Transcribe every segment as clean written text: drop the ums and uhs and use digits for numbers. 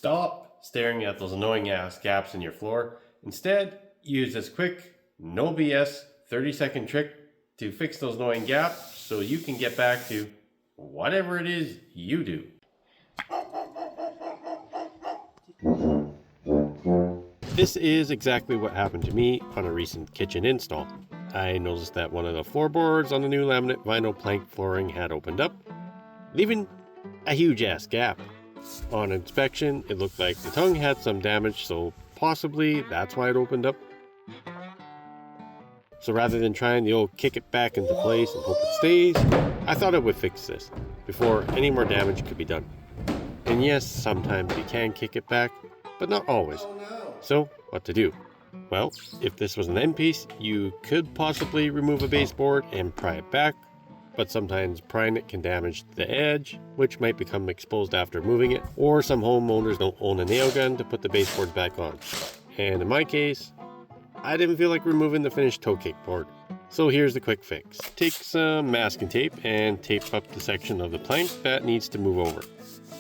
Stop staring at those annoying ass gaps in your floor. Instead, use this quick, no BS 30-second trick to fix those annoying gaps so you can get back to whatever it is you do. This is exactly what happened to me on a recent kitchen install. I noticed that one of the floorboards on the new laminate vinyl plank flooring had opened up, leaving a huge ass gap. On inspection, it looked like the tongue had some damage, so possibly that's why it opened up. So rather than trying the old kick it back into place and hope it stays, I thought I would fix this before any more damage could be done. And yes, sometimes you can kick it back, but not always. So what to do? Well, if this was an end piece, you could possibly remove a baseboard and pry it back, but sometimes prying it can damage the edge, which might become exposed after moving it, or some homeowners don't own a nail gun to put the baseboards back on. And in my case, I didn't feel like removing the finished toe kick board. So here's the quick fix. Take some masking tape and tape up the section of the plank that needs to move over.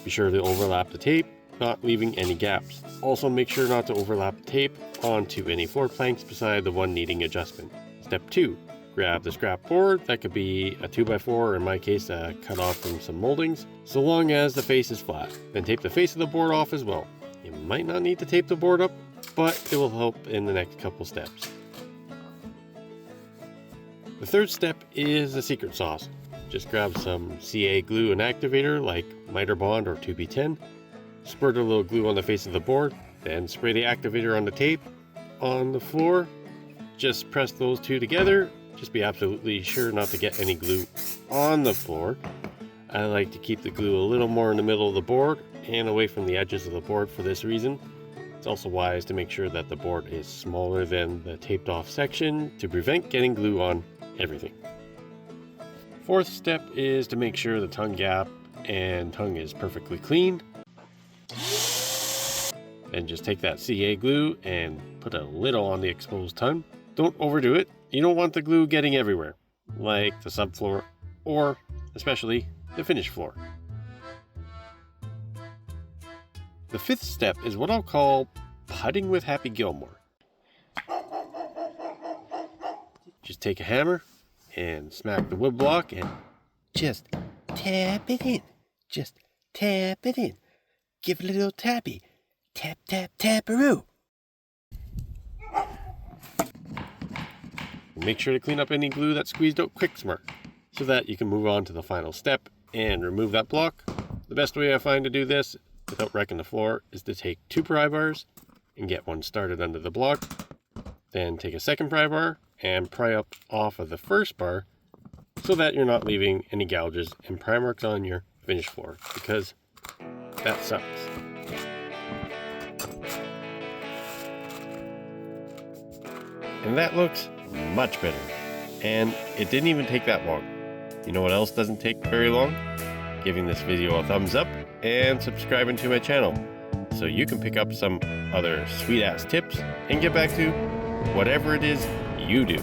Be sure to overlap the tape, not leaving any gaps. Also make sure not to overlap the tape onto any floor planks beside the one needing adjustment. Step 2. Grab the scrap board, that could be a 2x4 or in my case cut off from some moldings, so long as the face is flat. Then tape the face of the board off as well. You might not need to tape the board up, but it will help in the next couple steps. The third step is the secret sauce. Just grab some CA glue and activator like miter bond or 2B10, squirt a little glue on the face of the board, then spray the activator on the tape on the floor. Just press those two together. Just be absolutely sure not to get any glue on the floor. I like to keep the glue a little more in the middle of the board and away from the edges of the board for this reason. It's also wise to make sure that the board is smaller than the taped off section to prevent getting glue on everything. Fourth step is to make sure the tongue gap and tongue is perfectly clean. Then just take that CA glue and put a little on the exposed tongue. Don't overdo it. You don't want the glue getting everywhere, like the subfloor or especially the finished floor. The fifth step is what I'll call putting with Happy Gilmore. Just take a hammer and smack the wood block and just tap it in. Just tap it in. Give it a little tappy. Tap, tap, taparoo. Make sure to clean up any glue that squeezed out quick smart so that you can move on to the final step and remove that block. The best way I find to do this without wrecking the floor is to take 2 pry bars and get one started under the block. Then take a second pry bar and pry up off of the first bar so that you're not leaving any gouges and pry marks on your finished floor, because that sucks. And that looks much better. And it didn't even take that long. You know what else doesn't take very long? Giving this video a thumbs up and subscribing to my channel so you can pick up some other sweet ass tips and get back to whatever it is you do.